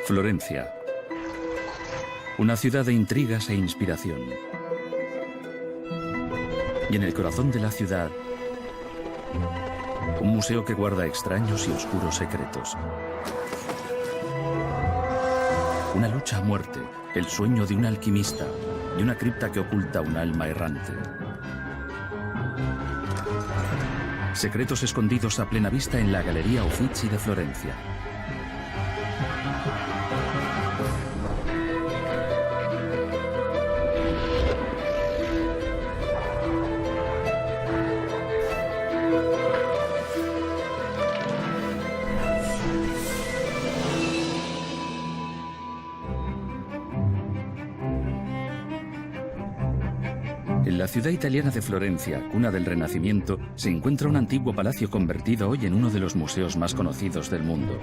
Florencia. Una ciudad de intrigas e inspiración. Y en el corazón de la ciudad, un museo que guarda extraños y oscuros secretos. Una lucha a muerte, el sueño de un alquimista y una cripta que oculta un alma errante. Secretos escondidos a plena vista en la Galería Uffizi de Florencia. En la ciudad italiana de Florencia, cuna del Renacimiento, se encuentra un antiguo palacio convertido hoy en uno de los museos más conocidos del mundo.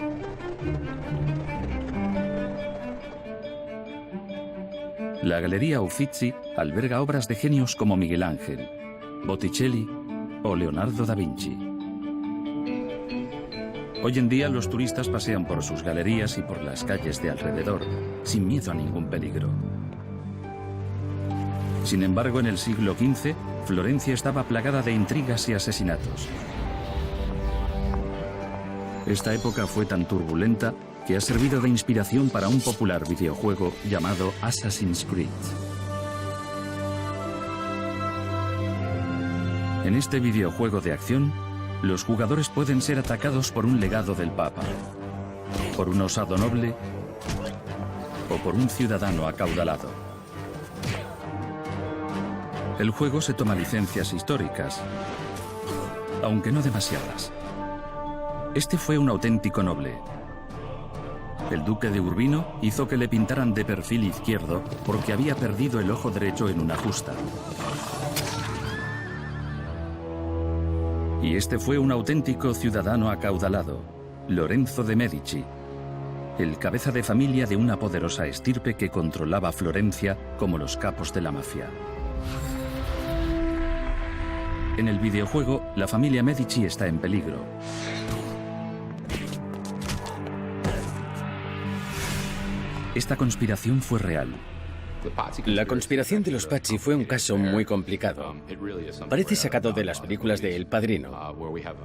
La Galería Uffizi alberga obras de genios como Miguel Ángel, Botticelli o Leonardo da Vinci. Hoy en día los turistas pasean por sus galerías y por las calles de alrededor, sin miedo a ningún peligro. Sin embargo, en el siglo XV, Florencia estaba plagada de intrigas y asesinatos. Esta época fue tan turbulenta que ha servido de inspiración para un popular videojuego llamado Assassin's Creed. En este videojuego de acción, los jugadores pueden ser atacados por un legado del Papa, por un osado noble o por un ciudadano acaudalado. El juego se toma licencias históricas, aunque no demasiadas. Este fue un auténtico noble. El duque de Urbino hizo que le pintaran de perfil izquierdo porque había perdido el ojo derecho en una justa. Y este fue un auténtico ciudadano acaudalado, Lorenzo de Medici, el cabeza de familia de una poderosa estirpe que controlaba Florencia como los capos de la mafia. En el videojuego, la familia Medici está en peligro. Esta conspiración fue real. La conspiración de los Pazzi fue un caso muy complicado. Parece sacado de las películas de El Padrino.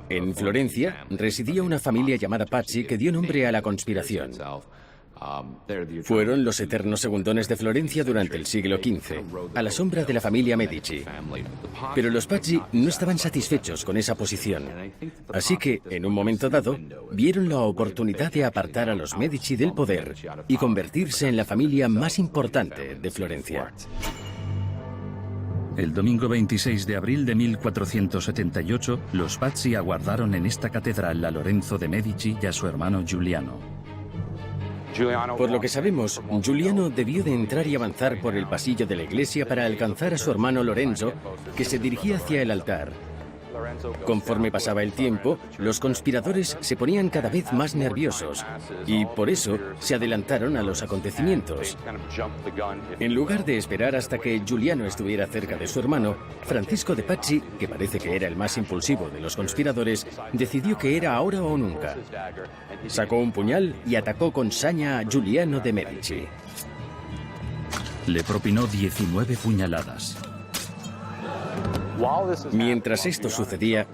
En Florencia residía una familia llamada Pazzi que dio nombre a la conspiración. Fueron los eternos segundones de Florencia durante el siglo XV, a la sombra de la familia Medici. Pero los Pazzi no estaban satisfechos con esa posición. Así que, en un momento dado, vieron la oportunidad de apartar a los Medici del poder y convertirse en la familia más importante de Florencia. El domingo 26 de abril de 1478, los Pazzi aguardaron en esta catedral a Lorenzo de Medici y a su hermano Giuliano. Por lo que sabemos, Giuliano debió de entrar y avanzar por el pasillo de la iglesia para alcanzar a su hermano Lorenzo, que se dirigía hacia el altar. Conforme pasaba el tiempo, los conspiradores se ponían cada vez más nerviosos y por eso se adelantaron a los acontecimientos. En lugar de esperar hasta que Giuliano estuviera cerca de su hermano, Francisco de Pazzi, que parece que era el más impulsivo de los conspiradores, decidió que era ahora o nunca. Sacó un puñal y atacó con saña a Giuliano de Medici. Le propinó 19 puñaladas. Mientras esto sucedía,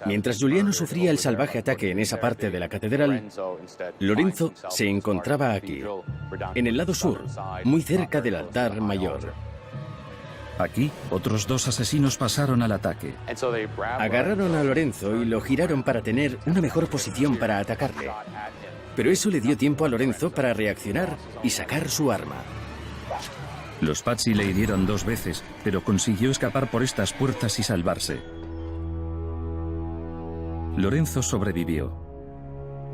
mientras Giuliano sufría el salvaje ataque en esa parte de la catedral, Lorenzo se encontraba aquí, en el lado sur, muy cerca del altar mayor. Aquí, otros dos asesinos pasaron al ataque. Agarraron a Lorenzo y lo giraron para tener una mejor posición para atacarle. Pero eso le dio tiempo a Lorenzo para reaccionar y sacar su arma. Los Pazzi le hirieron 2 veces, pero consiguió escapar por estas puertas y salvarse. Lorenzo sobrevivió.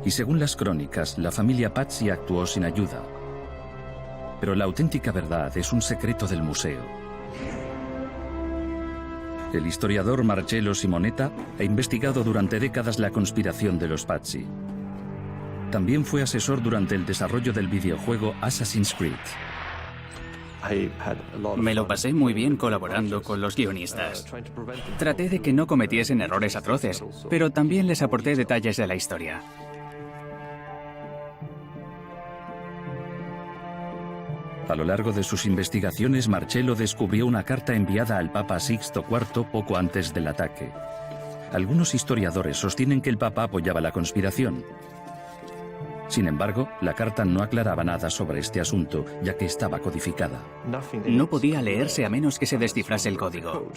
Y según las crónicas, la familia Pazzi actuó sin ayuda. Pero la auténtica verdad es un secreto del museo. El historiador Marcello Simonetta ha investigado durante décadas la conspiración de los Pazzi. También fue asesor durante el desarrollo del videojuego Assassin's Creed. Me lo pasé muy bien colaborando con los guionistas. Traté de que no cometiesen errores atroces, pero también les aporté detalles de la historia. A lo largo de sus investigaciones, Marcello descubrió una carta enviada al Papa Sixto IV poco antes del ataque. Algunos historiadores sostienen que el Papa apoyaba la conspiración. Sin embargo, la carta no aclaraba nada sobre este asunto, ya que estaba codificada. No podía leerse a menos que se descifrase el código.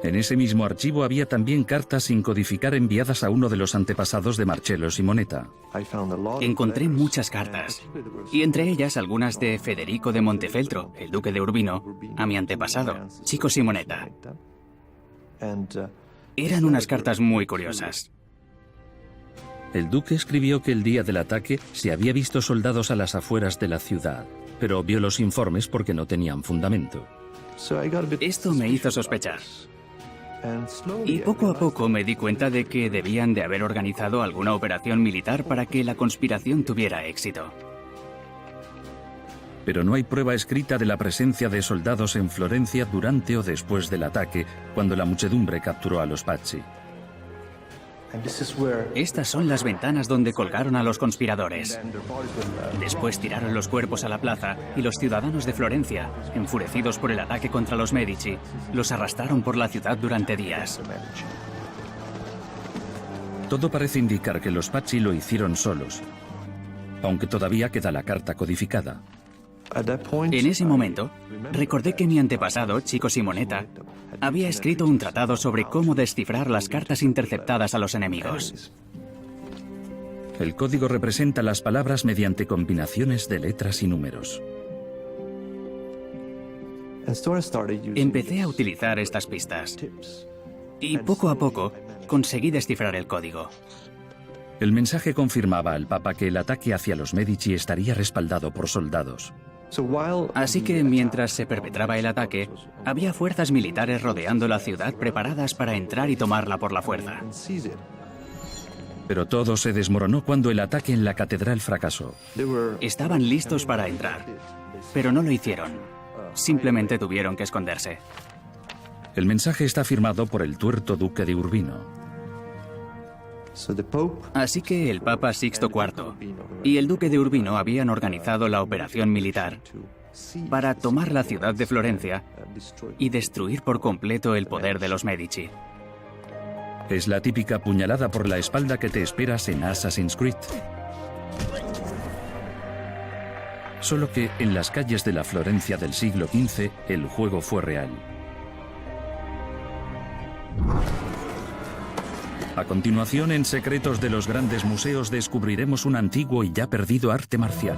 En ese mismo archivo había también cartas sin codificar enviadas a uno de los antepasados de Marcello Simonetta. Encontré muchas cartas, y entre ellas algunas de Federico de Montefeltro, el duque de Urbino, a mi antepasado, Chico Simonetta. Eran unas cartas muy curiosas. El duque escribió que el día del ataque se había visto soldados a las afueras de la ciudad, pero obvió los informes porque no tenían fundamento. Esto me hizo sospechar. Y poco a poco me di cuenta de que debían de haber organizado alguna operación militar para que la conspiración tuviera éxito. Pero no hay prueba escrita de la presencia de soldados en Florencia durante o después del ataque, cuando la muchedumbre capturó a los Pazzi. Estas son las ventanas donde colgaron a los conspiradores. Después tiraron los cuerpos a la plaza y los ciudadanos de Florencia, enfurecidos por el ataque contra los Medici, los arrastraron por la ciudad durante días. Todo parece indicar que los Pazzi lo hicieron solos, aunque todavía queda la carta codificada. En ese momento, recordé que mi antepasado, Chico Simonetta, había escrito un tratado sobre cómo descifrar las cartas interceptadas a los enemigos. El código representa las palabras mediante combinaciones de letras y números. Empecé a utilizar estas pistas y poco a poco conseguí descifrar el código. El mensaje confirmaba al Papa que el ataque hacia los Medici estaría respaldado por soldados. Así que mientras se perpetraba el ataque, había fuerzas militares rodeando la ciudad preparadas para entrar y tomarla por la fuerza. Pero todo se desmoronó cuando el ataque en la catedral fracasó. Estaban listos para entrar, pero no lo hicieron. Simplemente tuvieron que esconderse. El mensaje está firmado por el tuerto duque de Urbino. Así que el Papa Sixto IV y el duque de Urbino habían organizado la operación militar para tomar la ciudad de Florencia y destruir por completo el poder de los Medici. Es la típica puñalada por la espalda que te esperas en Assassin's Creed. Solo que en las calles de la Florencia del siglo XV el juego fue real. A continuación, en Secretos de los Grandes Museos, descubriremos un antiguo y ya perdido arte marcial.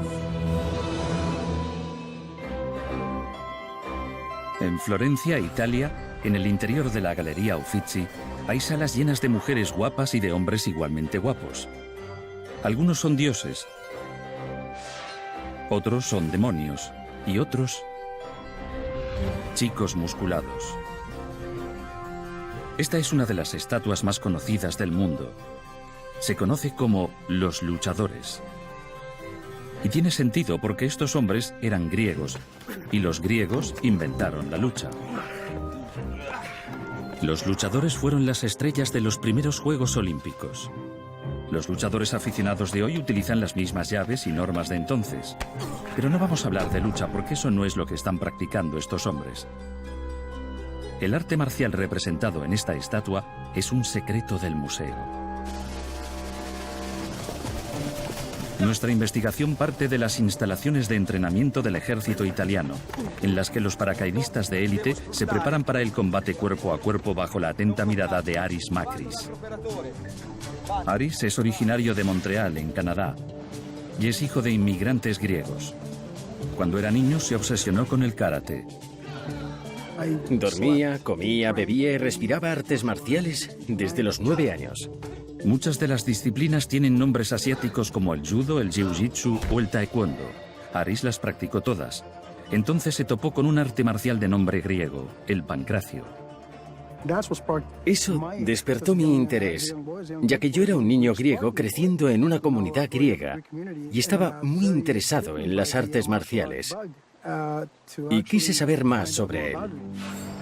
En Florencia, Italia, en el interior de la Galería Uffizi, hay salas llenas de mujeres guapas y de hombres igualmente guapos. Algunos son dioses, otros son demonios y otros chicos musculados. Esta es una de las estatuas más conocidas del mundo. Se conoce como los luchadores. Y tiene sentido porque estos hombres eran griegos, y los griegos inventaron la lucha. Los luchadores fueron las estrellas de los primeros Juegos Olímpicos. Los luchadores aficionados de hoy utilizan las mismas llaves y normas de entonces. Pero no vamos a hablar de lucha porque eso no es lo que están practicando estos hombres. El arte marcial representado en esta estatua es un secreto del museo. Nuestra investigación parte de las instalaciones de entrenamiento del ejército italiano, en las que los paracaidistas de élite se preparan para el combate cuerpo a cuerpo bajo la atenta mirada de Aris Makris. Aris es originario de Montreal, en Canadá, y es hijo de inmigrantes griegos. Cuando era niño se obsesionó con el karate. Dormía, comía, bebía y respiraba artes marciales desde los 9 años. Muchas de las disciplinas tienen nombres asiáticos como el judo, el jiu-jitsu o el taekwondo. Aris las practicó todas. Entonces se topó con un arte marcial de nombre griego, el pancracio. Eso despertó mi interés, ya que yo era un niño griego creciendo en una comunidad griega y estaba muy interesado en las artes marciales. Y quise saber más sobre él.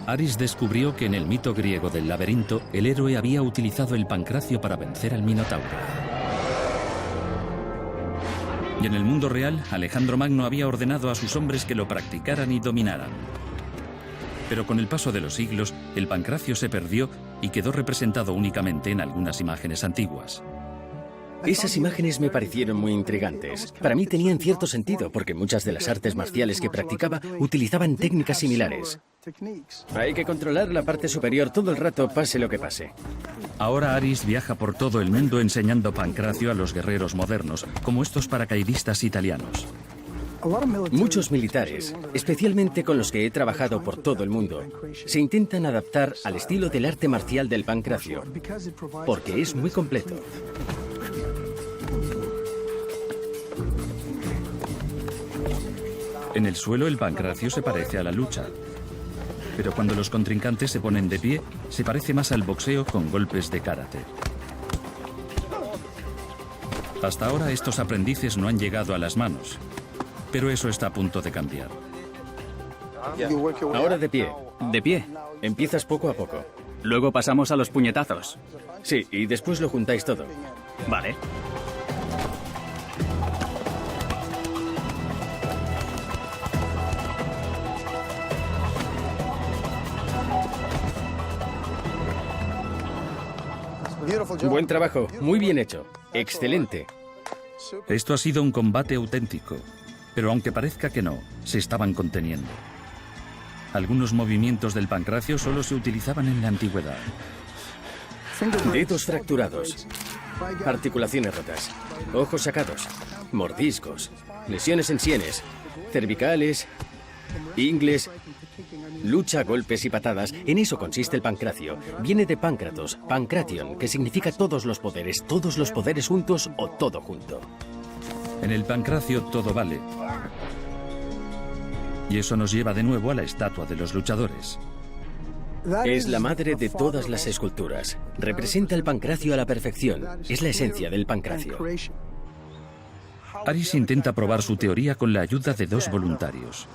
Aris descubrió que en el mito griego del laberinto, el héroe había utilizado el pancracio para vencer al Minotauro. Y en el mundo real, Alejandro Magno había ordenado a sus hombres que lo practicaran y dominaran. Pero con el paso de los siglos, el pancracio se perdió y quedó representado únicamente en algunas imágenes antiguas. Esas imágenes me parecieron muy intrigantes. Para mí tenían cierto sentido, porque muchas de las artes marciales que practicaba utilizaban técnicas similares. Hay que controlar la parte superior todo el rato, pase lo que pase. Ahora Aris viaja por todo el mundo enseñando pancracio a los guerreros modernos, como estos paracaidistas italianos. Muchos militares, especialmente con los que he trabajado por todo el mundo, se intentan adaptar al estilo del arte marcial del pancracio, porque es muy completo. En el suelo el pancracio se parece a la lucha, pero cuando los contrincantes se ponen de pie, se parece más al boxeo con golpes de karate. Hasta ahora estos aprendices no han llegado a las manos, pero eso está a punto de cambiar. Ahora de pie. De pie. Empiezas poco a poco. Luego pasamos a los puñetazos. Sí, y después lo juntáis todo. Vale. Buen trabajo, muy bien hecho. Excelente. Esto ha sido un combate auténtico, pero aunque parezca que no, se estaban conteniendo. Algunos movimientos del pancracio solo se utilizaban en la antigüedad. Dedos fracturados, articulaciones rotas, ojos sacados, mordiscos, lesiones en sienes, cervicales, ingles, lucha, golpes y patadas. En eso consiste el pancracio. Viene de pancratos, pancration, que significa todos los poderes juntos o todo junto. En el pancracio todo vale. Y eso nos lleva de nuevo a la estatua de los luchadores. Es la madre de todas las esculturas. Representa el pancracio a la perfección. Es la esencia del pancracio. Aris intenta probar su teoría con la ayuda de dos voluntarios.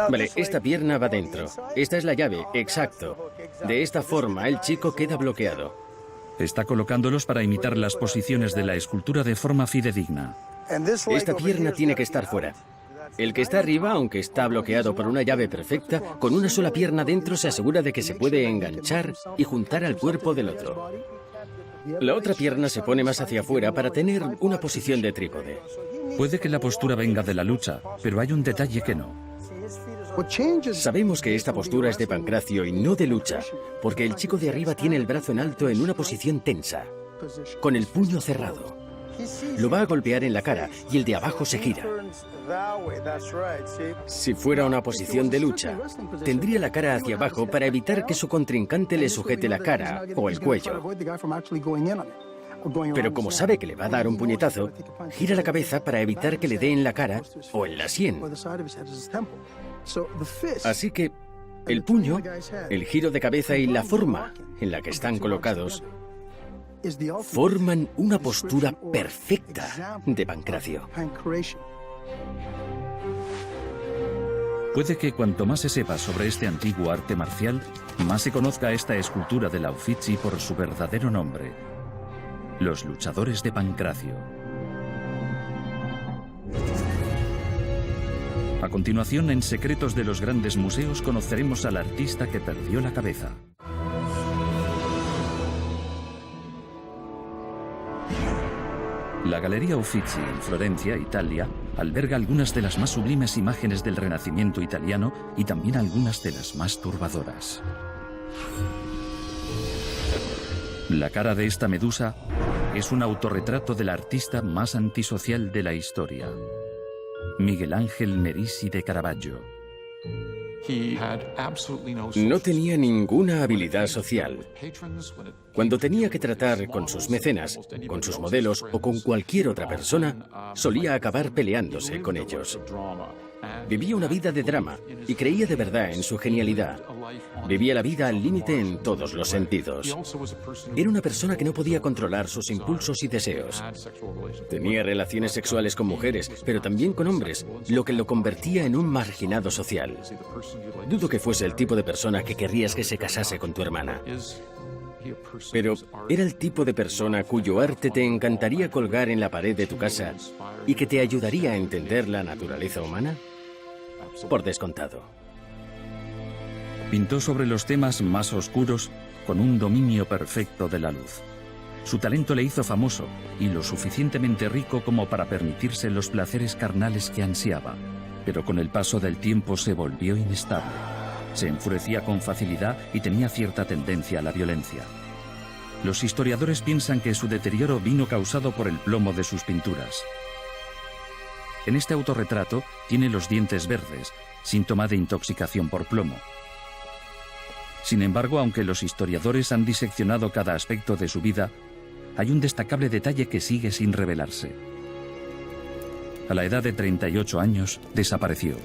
Vale, esta pierna va dentro. Esta es la llave, exacto. De esta forma, el chico queda bloqueado. Está colocándolos para imitar las posiciones de la escultura de forma fidedigna. Esta pierna tiene que estar fuera. El que está arriba, aunque está bloqueado por una llave perfecta, con una sola pierna dentro se asegura de que se puede enganchar y juntar al cuerpo del otro. La otra pierna se pone más hacia afuera para tener una posición de trípode. Puede que la postura venga de la lucha, pero hay un detalle que no. Sabemos que esta postura es de pancracio y no de lucha, porque el chico de arriba tiene el brazo en alto en una posición tensa, con el puño cerrado. Lo va a golpear en la cara y el de abajo se gira. Si fuera una posición de lucha, tendría la cara hacia abajo para evitar que su contrincante le sujete la cara o el cuello. Pero como sabe que le va a dar un puñetazo, gira la cabeza para evitar que le dé en la cara o en la sien. Así que el puño, el giro de cabeza y la forma en la que están colocados forman una postura perfecta de pancracio. Puede que cuanto más se sepa sobre este antiguo arte marcial, más se conozca esta escultura de la Uffizi por su verdadero nombre: los luchadores de pancracio. A continuación, en Secretos de los Grandes Museos, conoceremos al artista que perdió la cabeza. La Galería Uffizi en Florencia, Italia, alberga algunas de las más sublimes imágenes del Renacimiento italiano y también algunas de las más turbadoras. La cara de esta medusa es un autorretrato del artista más antisocial de la historia, Miguel Ángel Merisi de Caravaggio. No tenía ninguna habilidad social. Cuando tenía que tratar con sus mecenas, con sus modelos o con cualquier otra persona, solía acabar peleándose con ellos. Vivía una vida de drama y creía de verdad en su genialidad. Vivía la vida al límite en todos los sentidos. Era una persona que no podía controlar sus impulsos y deseos. Tenía relaciones sexuales con mujeres, pero también con hombres, lo que lo convertía en un marginado social. Dudo que fuese el tipo de persona que querrías que se casase con tu hermana. Pero era el tipo de persona cuyo arte te encantaría colgar en la pared de tu casa y que te ayudaría a entender la naturaleza humana. Por descontado. Pintó sobre los temas más oscuros con un dominio perfecto de la luz. Su talento le hizo famoso y lo suficientemente rico como para permitirse los placeres carnales que ansiaba. Pero con el paso del tiempo se volvió inestable. Se enfurecía con facilidad y tenía cierta tendencia a la violencia. Los historiadores piensan que su deterioro vino causado por el plomo de sus pinturas. En este autorretrato tiene los dientes verdes, síntoma de intoxicación por plomo. Sin embargo, aunque los historiadores han diseccionado cada aspecto de su vida, hay un destacable detalle que sigue sin revelarse. A la edad de 38 años, desapareció.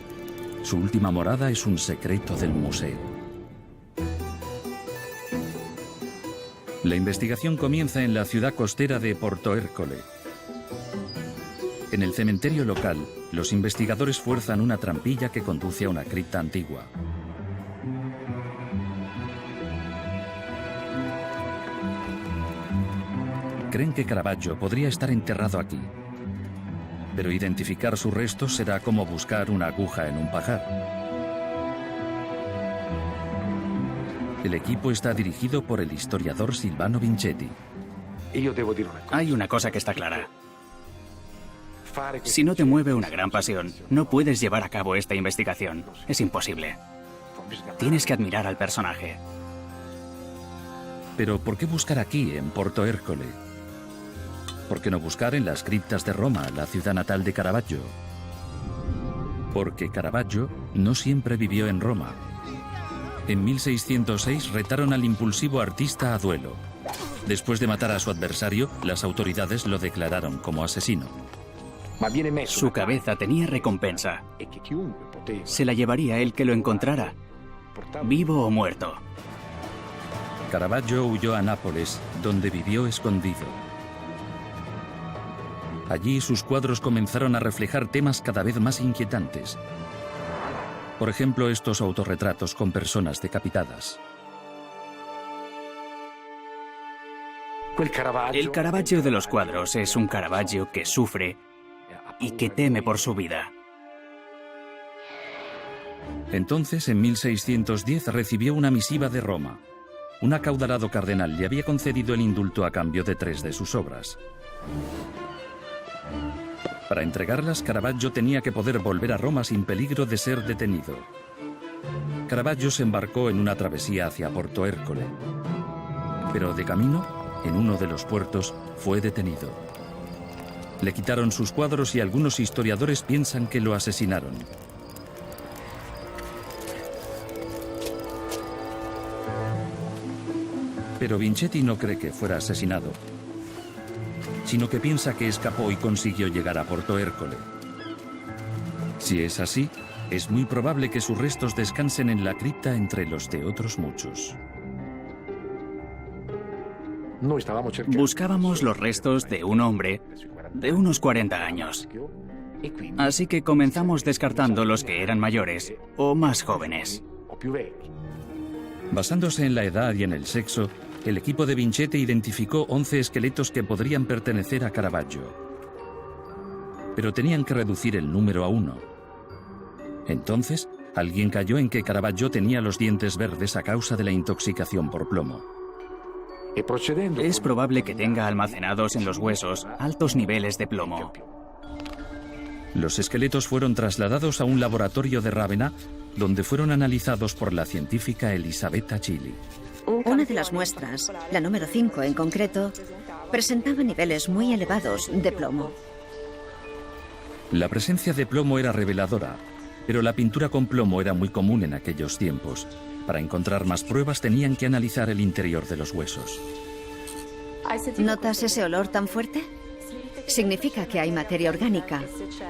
Su última morada es un secreto del museo. La investigación comienza en la ciudad costera de Porto Ercole. En el cementerio local, los investigadores fuerzan una trampilla que conduce a una cripta antigua. Creen que Caravaggio podría estar enterrado aquí, pero identificar sus restos será como buscar una aguja en un pajar. El equipo está dirigido por el historiador Silvano Vincetti. Hay una cosa que está clara. Si no te mueve una gran pasión, no puedes llevar a cabo esta investigación. Es imposible. Tienes que admirar al personaje. Pero ¿por qué buscar aquí, en Porto Ercole? ¿Por qué no buscar en las criptas de Roma, la ciudad natal de Caravaggio? Porque Caravaggio no siempre vivió en Roma. En 1606 retaron al impulsivo artista a duelo. Después de matar a su adversario, las autoridades lo declararon como asesino. Su cabeza tenía recompensa. Se la llevaría el que lo encontrara, vivo o muerto. Caravaggio huyó a Nápoles, donde vivió escondido. Allí sus cuadros comenzaron a reflejar temas cada vez más inquietantes. Por ejemplo, estos autorretratos con personas decapitadas. El Caravaggio de los cuadros es un Caravaggio que sufre y que teme por su vida. Entonces, en 1610, recibió una misiva de Roma. Un acaudalado cardenal le había concedido el indulto a cambio de 3 de sus obras. Para entregarlas, Caravaggio tenía que poder volver a Roma sin peligro de ser detenido. Caravaggio se embarcó en una travesía hacia Porto Ercole. Pero de camino, en uno de los puertos, fue detenido. Le quitaron sus cuadros y algunos historiadores piensan que lo asesinaron. Pero Vincetti no cree que fuera asesinado, sino que piensa que escapó y consiguió llegar a Porto Ercole. Si es así, es muy probable que sus restos descansen en la cripta entre los de otros muchos. Buscábamos los restos de un hombre de unos 40 años. Así que comenzamos descartando los que eran mayores o más jóvenes. Basándose en la edad y en el sexo, el equipo de Vincetti identificó 11 esqueletos que podrían pertenecer a Caravaggio. Pero tenían que reducir el número a 1. Entonces, alguien cayó en que Caravaggio tenía los dientes verdes a causa de la intoxicación por plomo. Es probable que tenga almacenados en los huesos altos niveles de plomo. Los esqueletos fueron trasladados a un laboratorio de Rávena, donde fueron analizados por la científica Elisabetta Chili. Una de las muestras, la número 5 en concreto, presentaba niveles muy elevados de plomo. La presencia de plomo era reveladora, pero la pintura con plomo era muy común en aquellos tiempos. Para encontrar más pruebas tenían que analizar el interior de los huesos. ¿Notas ese olor tan fuerte? Significa que hay materia orgánica.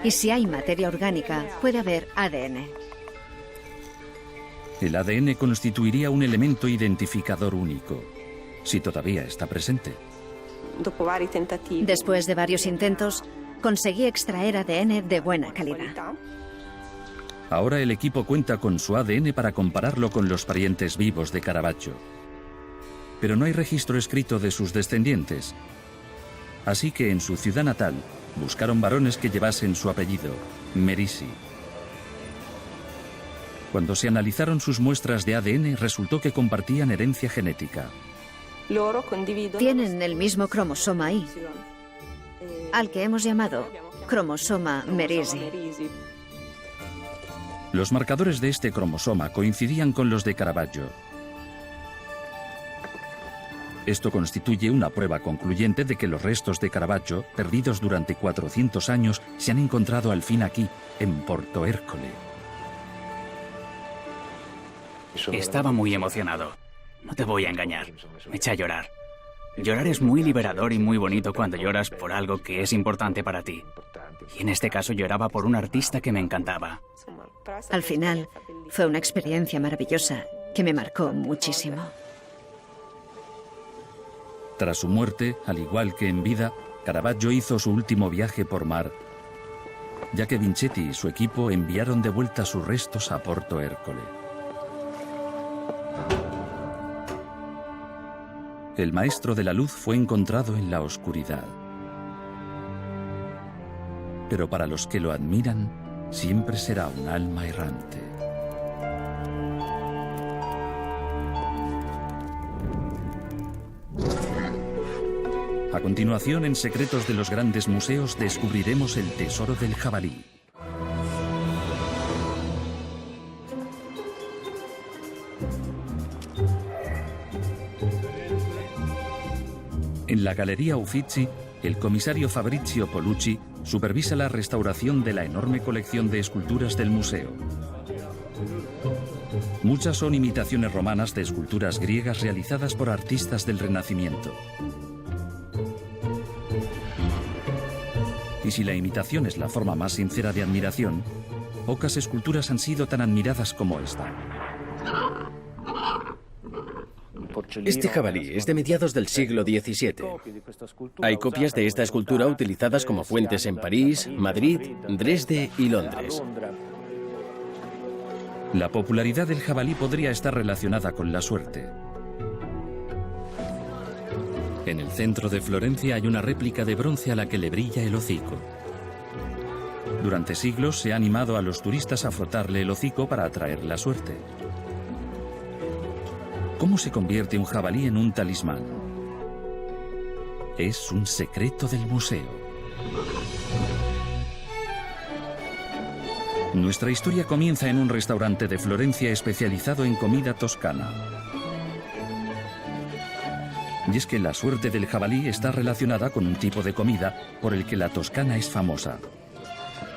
Y si hay materia orgánica, puede haber ADN. El ADN constituiría un elemento identificador único, si todavía está presente. Después de varios intentos, conseguí extraer ADN de buena calidad. Ahora el equipo cuenta con su ADN para compararlo con los parientes vivos de Caravaggio. pero no hay registro escrito de sus descendientes. Así que en su ciudad natal buscaron varones que llevasen su apellido, Merisi. Cuando se analizaron sus muestras de ADN, resultó que compartían herencia genética. Tienen el mismo cromosoma ahí, al que hemos llamado cromosoma Merisi. Los marcadores de este cromosoma coincidían con los de Caravaggio. Esto constituye una prueba concluyente de que los restos de Caravaggio, perdidos durante 400 años, se han encontrado al fin aquí, en Porto Ercole. Estaba muy emocionado. No te voy a engañar. Me eché a llorar. Llorar es muy liberador y muy bonito cuando lloras por algo que es importante para ti. Y en este caso lloraba por un artista que me encantaba. Al final, fue una experiencia maravillosa que me marcó muchísimo. Tras su muerte, al igual que en vida, Caravaggio hizo su último viaje por mar, ya que Vincetti y su equipo enviaron de vuelta sus restos a Porto Ercole. El maestro de la luz fue encontrado en la oscuridad. Pero para los que lo admiran, siempre será un alma errante. A continuación, en Secretos de los Grandes Museos, descubriremos el tesoro del jabalí. En la Galería Uffizi, el comisario Fabrizio Polucci supervisa la restauración de la enorme colección de esculturas del museo. Muchas son imitaciones romanas de esculturas griegas realizadas por artistas del Renacimiento. Y si la imitación es la forma más sincera de admiración, pocas esculturas han sido tan admiradas como esta. Este jabalí es de mediados del siglo XVII. Hay copias de esta escultura utilizadas como fuentes en París, Madrid, Dresde y Londres. La popularidad del jabalí podría estar relacionada con la suerte. En el centro de Florencia hay una réplica de bronce a la que le brilla el hocico. Durante siglos se ha animado a los turistas a frotarle el hocico para atraer la suerte. ¿Cómo se convierte un jabalí en un talismán? Es un secreto del museo. Nuestra historia comienza en un restaurante de Florencia especializado en comida toscana. Y es que la suerte del jabalí está relacionada con un tipo de comida por el que la Toscana es famosa: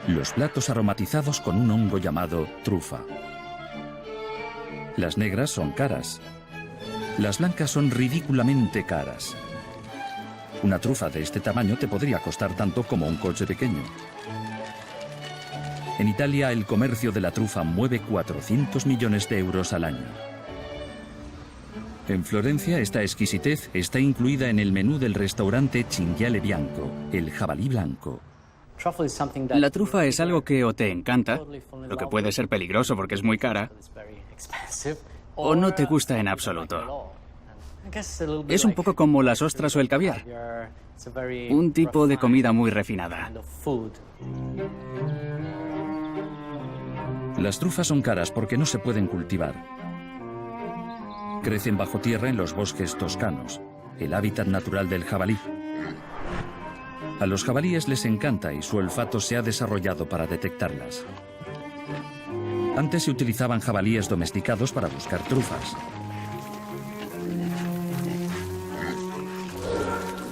los platos aromatizados con un hongo llamado trufa. Las negras son caras. Las blancas son ridículamente caras. Una trufa de este tamaño te podría costar tanto como un coche pequeño. En Italia, el comercio de la trufa mueve 400 millones de euros al año. En Florencia, esta exquisitez está incluida en el menú del restaurante Cinghiale Bianco, el jabalí blanco. La trufa es algo que o te encanta, lo que puede ser peligroso porque es muy cara, o no te gusta en absoluto. Es un poco como las ostras o el caviar. Un tipo de comida muy refinada. Las trufas son caras porque no se pueden cultivar. Crecen bajo tierra en los bosques toscanos, el hábitat natural del jabalí. A los jabalíes les encanta y su olfato se ha desarrollado para detectarlas. Antes se utilizaban jabalíes domesticados para buscar trufas.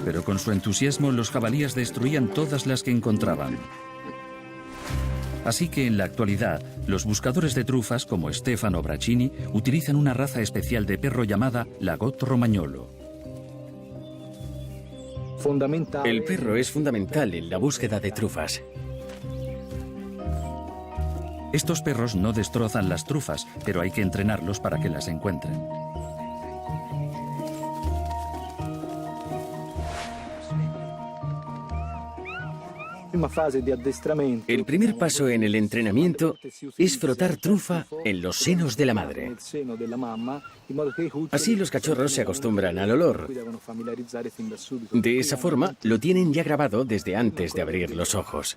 Pero con su entusiasmo, los jabalíes destruían todas las que encontraban. Así que en la actualidad, los buscadores de trufas, como Stefano Braccini, utilizan una raza especial de perro llamada Lagot Romagnolo. El perro es fundamental en la búsqueda de trufas. Estos perros no destrozan las trufas, pero hay que entrenarlos para que las encuentren. El primer paso en el entrenamiento es frotar trufa en los senos de la madre. Así los cachorros se acostumbran al olor. De esa forma lo tienen ya grabado desde antes de abrir los ojos.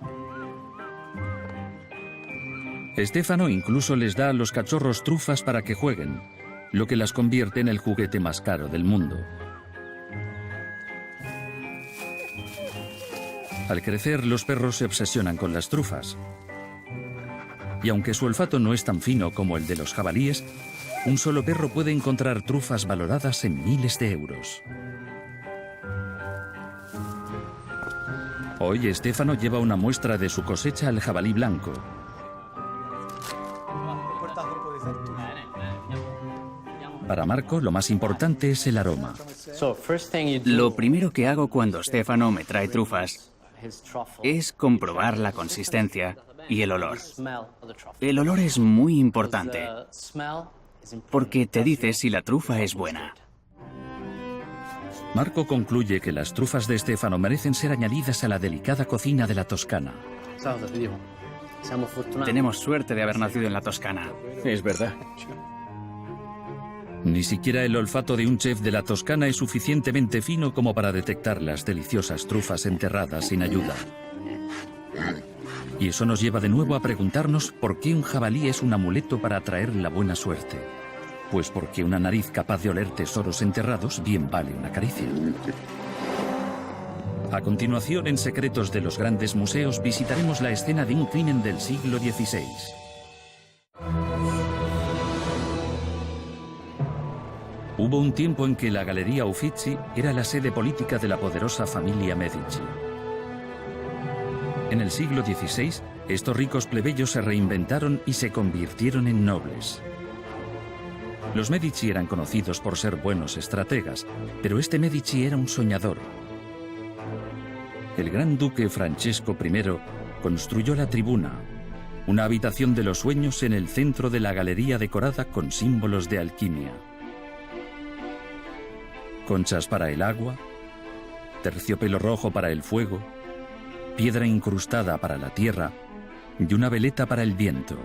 Stefano incluso les da a los cachorros trufas para que jueguen, lo que las convierte en el juguete más caro del mundo. Al crecer, los perros se obsesionan con las trufas. Y aunque su olfato no es tan fino como el de los jabalíes, un solo perro puede encontrar trufas valoradas en miles de euros. Hoy, Stefano lleva una muestra de su cosecha al jabalí blanco. Para Marco, lo más importante es el aroma. Lo primero que hago cuando Stefano me trae trufas es comprobar la consistencia y el olor. El olor es muy importante porque te dice si la trufa es buena. Marco concluye que las trufas de Stefano merecen ser añadidas a la delicada cocina de la Toscana. Tenemos suerte de haber nacido en la Toscana. Es verdad. Ni siquiera el olfato de un chef de la Toscana es suficientemente fino como para detectar las deliciosas trufas enterradas sin ayuda. Y eso nos lleva de nuevo a preguntarnos por qué un jabalí es un amuleto para atraer la buena suerte. Pues porque una nariz capaz de oler tesoros enterrados bien vale una caricia. A continuación, en Secretos de los Grandes Museos, visitaremos la escena de un crimen del siglo XVI. Hubo un tiempo en que la Galería Uffizi era la sede política de la poderosa familia Medici. En el siglo XVI, estos ricos plebeyos se reinventaron y se convirtieron en nobles. Los Medici eran conocidos por ser buenos estrategas, pero este Medici era un soñador. El gran duque Francesco I construyó la tribuna, una habitación de los sueños en el centro de la galería decorada con símbolos de alquimia. Conchas para el agua, terciopelo rojo para el fuego, piedra incrustada para la tierra y una veleta para el viento.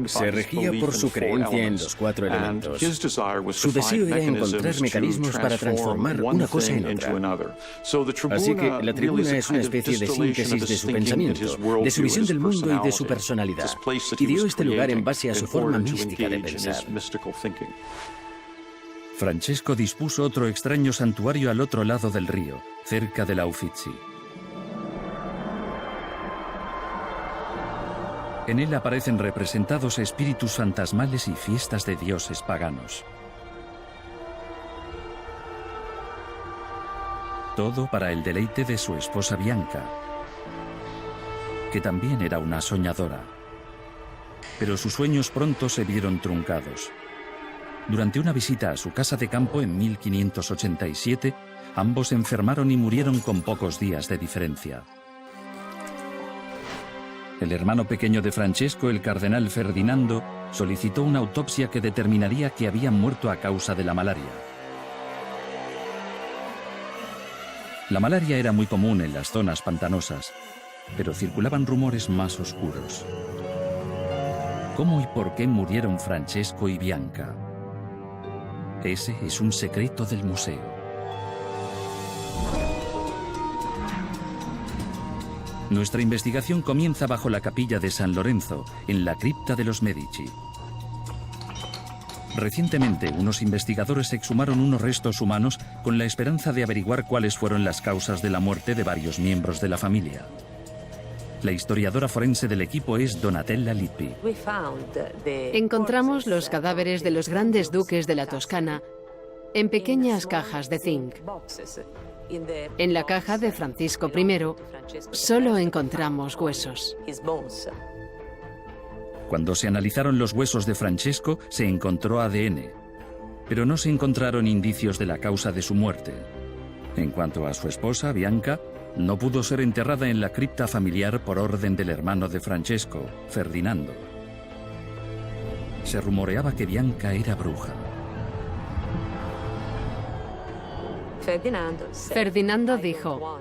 Se regía por su creencia en los 4 elementos. Su deseo era encontrar mecanismos para transformar una cosa en otra. Así que la tribuna es una especie de síntesis de su pensamiento, de su visión del mundo y de su personalidad. Ideó este lugar en base a su forma mística de pensar. Francesco dispuso otro extraño santuario al otro lado del río, cerca de la Uffizi. En él aparecen representados espíritus fantasmales y fiestas de dioses paganos. Todo para el deleite de su esposa Bianca, que también era una soñadora. Pero sus sueños pronto se vieron truncados. Durante una visita a su casa de campo en 1587, ambos enfermaron y murieron con pocos días de diferencia. El hermano pequeño de Francesco, el cardenal Ferdinando, solicitó una autopsia que determinaría que habían muerto a causa de la malaria. La malaria era muy común en las zonas pantanosas, pero circulaban rumores más oscuros. ¿Cómo y por qué murieron Francesco y Bianca? Ese es un secreto del museo. Nuestra investigación comienza bajo la capilla de San Lorenzo, en la cripta de los Medici. Recientemente, unos investigadores exhumaron unos restos humanos con la esperanza de averiguar cuáles fueron las causas de la muerte de varios miembros de la familia. La historiadora forense del equipo es Donatella Lippi. Encontramos los cadáveres de los grandes duques de la Toscana en pequeñas cajas de zinc. En la caja de Francisco I solo encontramos huesos. Cuando se analizaron los huesos de Francesco, se encontró ADN, pero no se encontraron indicios de la causa de su muerte. En cuanto a su esposa, Bianca, no pudo ser enterrada en la cripta familiar por orden del hermano de Francesco, Ferdinando. Se rumoreaba que Bianca era bruja. Ferdinando dijo: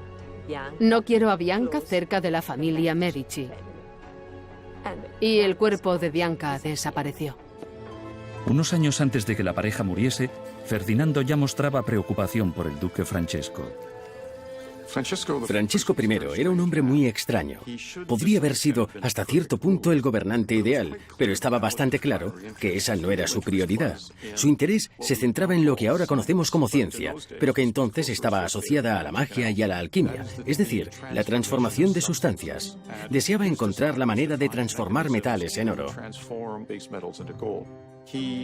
no quiero a Bianca cerca de la familia Medici. Y el cuerpo de Bianca desapareció. Unos años antes de que la pareja muriese, Ferdinando ya mostraba preocupación por el duque Francesco. Francesco I era un hombre muy extraño. Podría haber sido hasta cierto punto el gobernante ideal, pero estaba bastante claro que esa no era su prioridad. Su interés se centraba en lo que ahora conocemos como ciencia, pero que entonces estaba asociada a la magia y a la alquimia, es decir, la transformación de sustancias. Deseaba encontrar la manera de transformar metales en oro.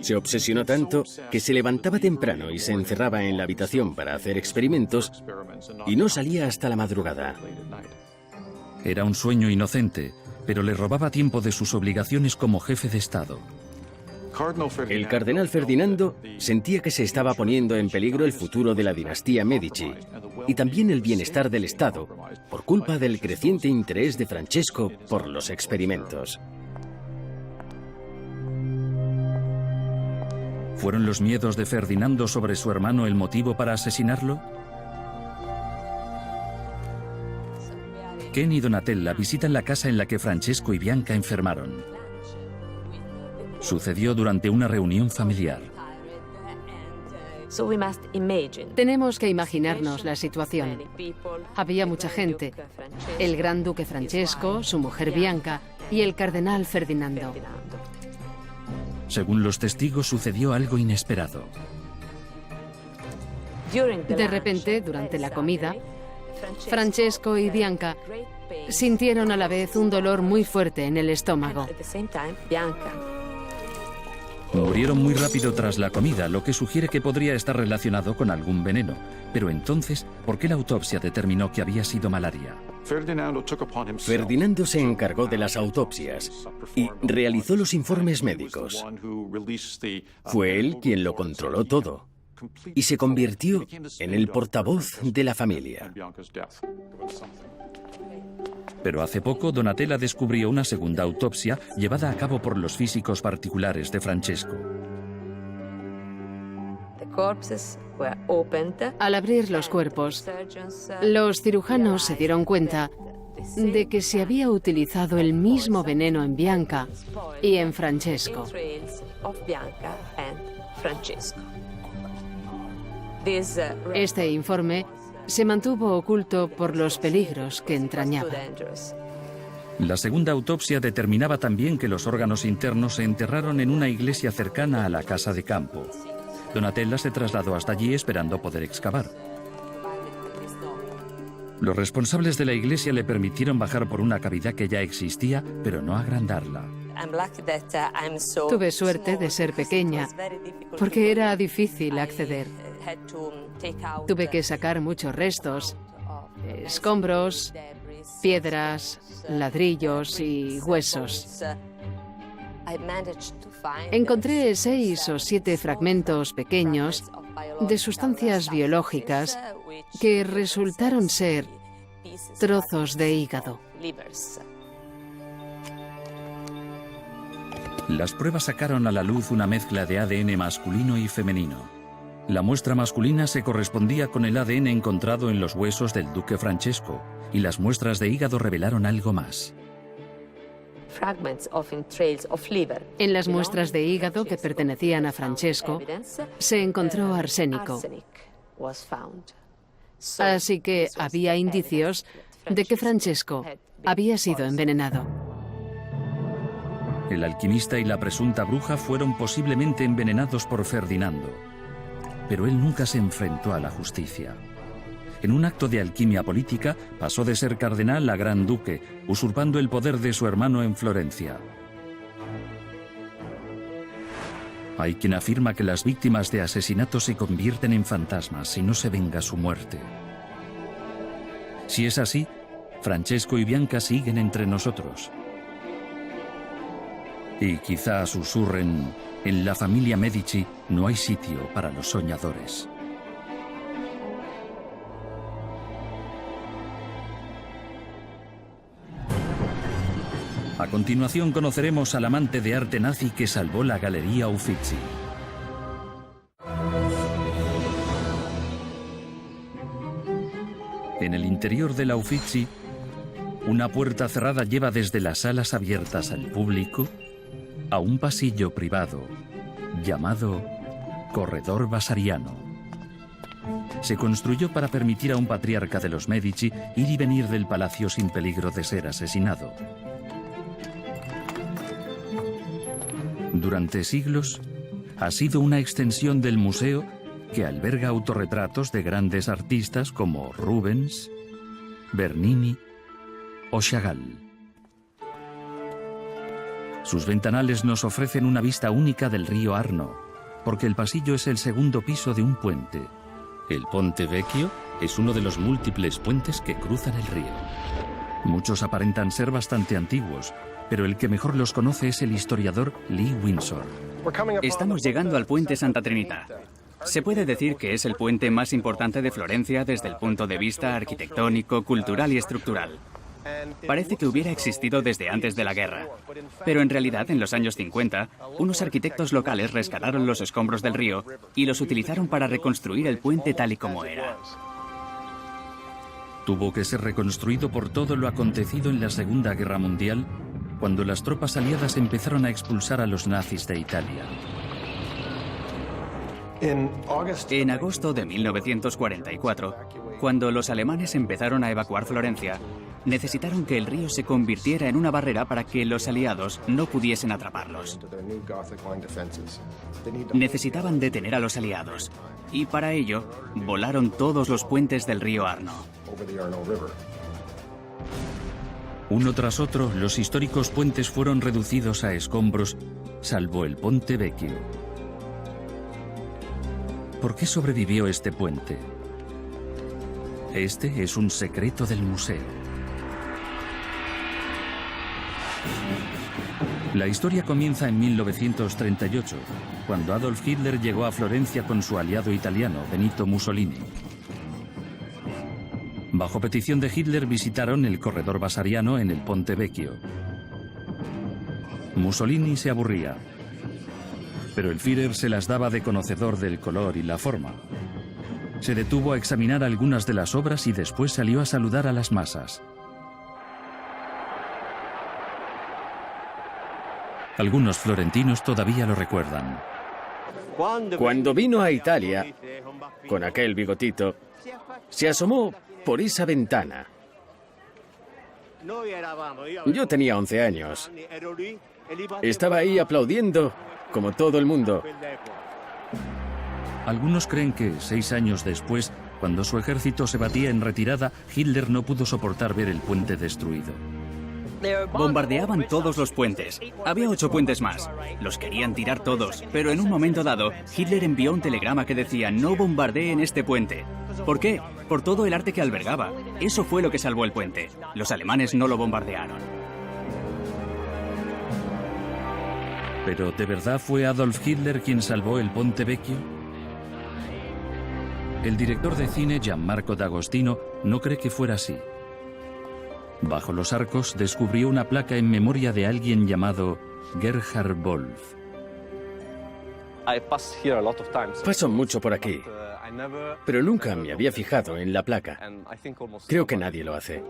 Se obsesionó tanto que se levantaba temprano y se encerraba en la habitación para hacer experimentos y no salía hasta la madrugada. Era un sueño inocente, pero le robaba tiempo de sus obligaciones como jefe de Estado. El cardenal Ferdinando sentía que se estaba poniendo en peligro el futuro de la dinastía Medici y también el bienestar del Estado por culpa del creciente interés de Francesco por los experimentos. ¿Fueron los miedos de Ferdinando sobre su hermano el motivo para asesinarlo? Ken y Donatella visitan la casa en la que Francesco y Bianca enfermaron. Sucedió durante una reunión familiar. Tenemos que imaginarnos la situación. Había mucha gente: el gran duque Francesco, su mujer Bianca y el cardenal Ferdinando. Según los testigos, sucedió algo inesperado. De repente, durante la comida, Francesco y Bianca sintieron a la vez un dolor muy fuerte en el estómago. Murieron muy rápido tras la comida, lo que sugiere que podría estar relacionado con algún veneno. Pero entonces, ¿por qué la autopsia determinó que había sido malaria? Ferdinando se encargó de las autopsias y realizó los informes médicos. Fue él quien lo controló todo y se convirtió en el portavoz de la familia. Pero hace poco, Donatella descubrió una segunda autopsia llevada a cabo por los físicos particulares de Francesco. Al abrir los cuerpos, los cirujanos se dieron cuenta de que se había utilizado el mismo veneno en Bianca y en Francesco. Este informe se mantuvo oculto por los peligros que entrañaba. La segunda autopsia determinaba también que los órganos internos se enterraron en una iglesia cercana a la casa de campo. Donatella se trasladó hasta allí esperando poder excavar. Los responsables de la iglesia le permitieron bajar por una cavidad que ya existía, pero no agrandarla. Tuve suerte de ser pequeña, porque era difícil acceder. Tuve que sacar muchos restos, escombros, piedras, ladrillos y huesos. Encontré 6 o 7 fragmentos pequeños de sustancias biológicas que resultaron ser trozos de hígado. Las pruebas sacaron a la luz una mezcla de ADN masculino y femenino. La muestra masculina se correspondía con el ADN encontrado en los huesos del duque Francesco, y las muestras de hígado revelaron algo más. En las muestras de hígado que pertenecían a Francesco, se encontró arsénico. Así que había indicios de que Francesco había sido envenenado. El alquimista y la presunta bruja fueron posiblemente envenenados por Ferdinando, pero él nunca se enfrentó a la justicia. En un acto de alquimia política, pasó de ser cardenal a gran duque, usurpando el poder de su hermano en Florencia. Hay quien afirma que las víctimas de asesinato se convierten en fantasmas si no se venga su muerte. Si es así, Francesco y Bianca siguen entre nosotros. Y quizá susurren: en la familia Medici no hay sitio para los soñadores. A continuación conoceremos al amante de arte nazi que salvó la Galería Uffizi. En el interior de la Uffizi, una puerta cerrada lleva desde las salas abiertas al público a un pasillo privado llamado Corredor Vasariano. Se construyó para permitir a un patriarca de los Medici ir y venir del palacio sin peligro de ser asesinado. Durante siglos, ha sido una extensión del museo que alberga autorretratos de grandes artistas como Rubens, Bernini o Chagall. Sus ventanales nos ofrecen una vista única del río Arno, porque el pasillo es el segundo piso de un puente. El Ponte Vecchio es uno de los múltiples puentes que cruzan el río. Muchos aparentan ser bastante antiguos, pero el que mejor los conoce es el historiador Lee Windsor. Estamos llegando al puente Santa Trinita. Se puede decir que es el puente más importante de Florencia desde el punto de vista arquitectónico, cultural y estructural. Parece que hubiera existido desde antes de la guerra, pero en realidad en los años 50, unos arquitectos locales rescataron los escombros del río y los utilizaron para reconstruir el puente tal y como era. Tuvo que ser reconstruido por todo lo acontecido en la Segunda Guerra Mundial, cuando las tropas aliadas empezaron a expulsar a los nazis de Italia. En agosto de 1944, cuando los alemanes empezaron a evacuar Florencia, necesitaron que el río se convirtiera en una barrera para que los aliados no pudiesen atraparlos. Necesitaban detener a los aliados, y para ello volaron todos los puentes del río Arno. Uno tras otro, los históricos puentes fueron reducidos a escombros, salvo el Ponte Vecchio. ¿Por qué sobrevivió este puente? Este es un secreto del museo. La historia comienza en 1938, cuando Adolf Hitler llegó a Florencia con su aliado italiano, Benito Mussolini. Bajo petición de Hitler visitaron el Corredor Vasariano en el Ponte Vecchio. Mussolini se aburría, pero el Führer se las daba de conocedor del color y la forma. Se detuvo a examinar algunas de las obras y después salió a saludar a las masas. Algunos florentinos todavía lo recuerdan. Cuando vino a Italia, con aquel bigotito, se asomó por esa ventana. Yo tenía 11 años. Estaba ahí aplaudiendo, como todo el mundo. Algunos creen que 6 años después, cuando su ejército se batía en retirada, Hitler no pudo soportar ver el puente destruido. Bombardeaban todos los puentes. Había 8 puentes más. Los querían tirar todos, pero en un momento dado, Hitler envió un telegrama que decía: no bombardeen este puente. ¿Por qué? Por todo el arte que albergaba. Eso fue lo que salvó el puente. Los alemanes no lo bombardearon. ¿Pero de verdad fue Adolf Hitler quien salvó el Ponte Vecchio? El director de cine Gianmarco D'Agostino no cree que fuera así. Bajo los arcos descubrió una placa en memoria de alguien llamado Gerhard Wolf. Paso mucho por aquí, pero nunca me había fijado en la placa. Creo que nadie lo hace.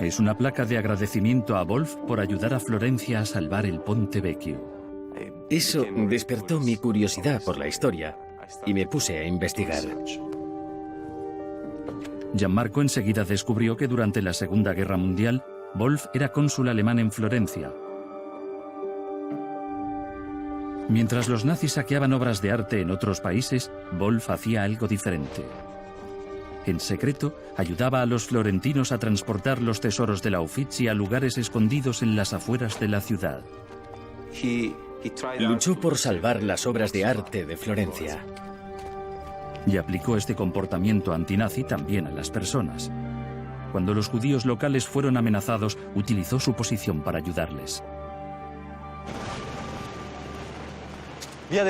Es una placa de agradecimiento a Wolf por ayudar a Florencia a salvar el Ponte Vecchio. Eso despertó mi curiosidad por la historia y me puse a investigar. Gianmarco enseguida descubrió que durante la Segunda Guerra Mundial, Wolf era cónsul alemán en Florencia. Mientras los nazis saqueaban obras de arte en otros países, Wolf hacía algo diferente. En secreto, ayudaba a los florentinos a transportar los tesoros de la Uffizi a lugares escondidos en las afueras de la ciudad. Luchó por salvar las obras de arte de Florencia. Y aplicó este comportamiento antinazi también a las personas. Cuando los judíos locales fueron amenazados, utilizó su posición para ayudarles. Vía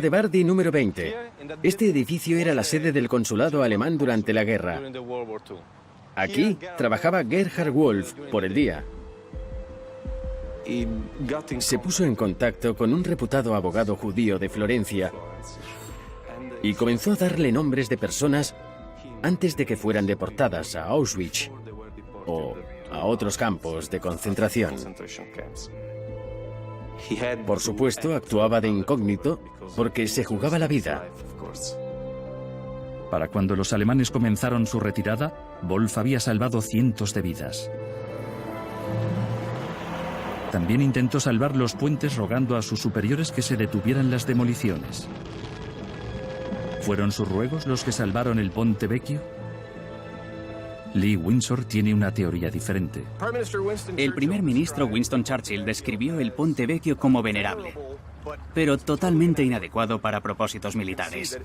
de Bardi número 20. Este edificio era la sede del consulado alemán durante la guerra. Aquí trabajaba Gerhard Wolf por el día. Se puso en contacto con un reputado abogado judío de Florencia y comenzó a darle nombres de personas antes de que fueran deportadas a Auschwitz o a otros campos de concentración. Por supuesto, actuaba de incógnito porque se jugaba la vida. Para cuando los alemanes comenzaron su retirada, Wolf había salvado cientos de vidas. También intentó salvar los puentes rogando a sus superiores que se detuvieran las demoliciones. ¿Fueron sus ruegos los que salvaron el Ponte Vecchio? Lee Windsor tiene una teoría diferente. El primer ministro Winston Churchill describió el Ponte Vecchio como venerable, pero totalmente inadecuado para propósitos militares.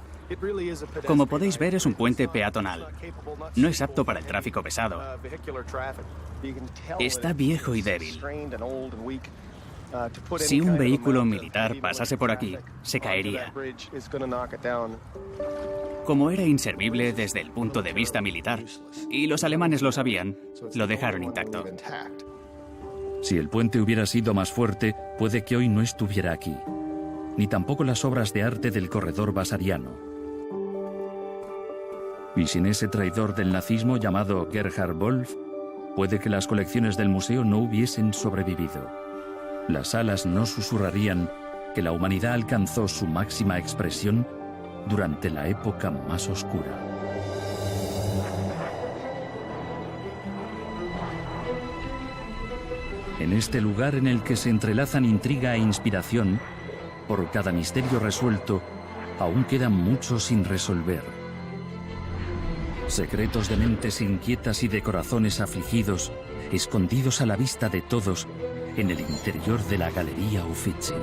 Como podéis ver, es un puente peatonal. No es apto para el tráfico pesado. Está viejo y débil. Si un vehículo militar pasase por aquí, se caería. Como era inservible desde el punto de vista militar, y los alemanes lo sabían, lo dejaron intacto. Si el puente hubiera sido más fuerte, puede que hoy no estuviera aquí, ni tampoco las obras de arte del corredor vasariano. Y sin ese traidor del nazismo llamado Gerhard Wolf, puede que las colecciones del museo no hubiesen sobrevivido. Las salas no susurrarían que la humanidad alcanzó su máxima expresión durante la época más oscura. En este lugar en el que se entrelazan intriga e inspiración, por cada misterio resuelto, aún quedan muchos sin resolver. Secretos de mentes inquietas y de corazones afligidos, escondidos a la vista de todos en el interior de la Galería Uffizi.